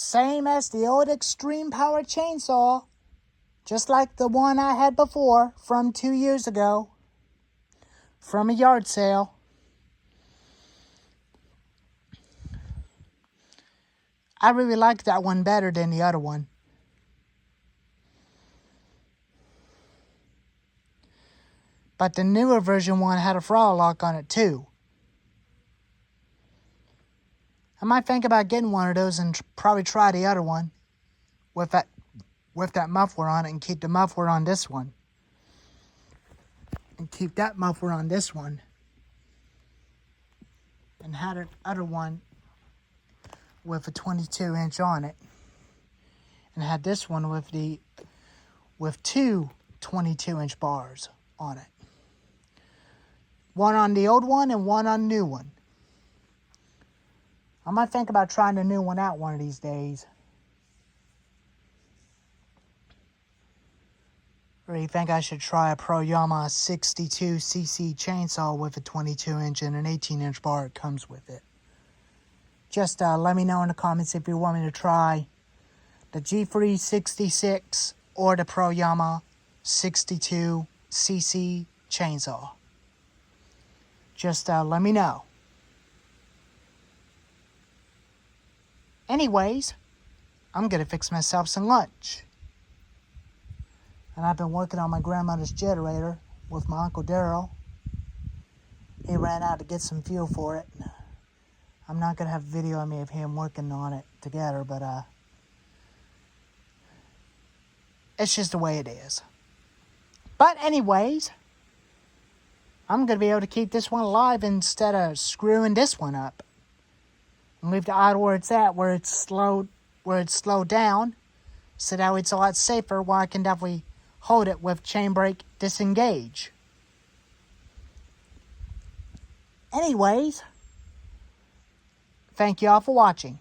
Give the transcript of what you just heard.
same as the old extreme power chainsaw. Just like the one I had before from 2 years ago. From a yard sale. I really like that one better than the other one. But the newer version one had a throttle lock on it too. I might think about getting one of those and probably try the other one with that muffler on it and keep the muffler on this one. And keep that muffler on this one. And had the other one with a 22-inch on it. And had this one with two 22-inch bars on it. One on the old one and one on the new one. I might think about trying the new one out one of these days. Or do you think I should try a Pro Yamaha 62cc chainsaw with a 22-inch and an 18-inch bar it comes with it? Just let me know in the comments if you want me to try the G366 or the Pro Yamaha 62cc chainsaw. Just let me know. Anyways, I'm going to fix myself some lunch. And I've been working on my grandmother's generator with my Uncle Daryl. He ran out to get some fuel for it. I'm not going to have a video of me of him working on it together, but it's just the way it is. But anyways, I'm going to be able to keep this one alive instead of screwing this one up. And leave the idle where it's at, where it's slowed down, so that way it's a lot safer, while I can definitely hold it with chain brake disengage. Anyways, thank you all for watching.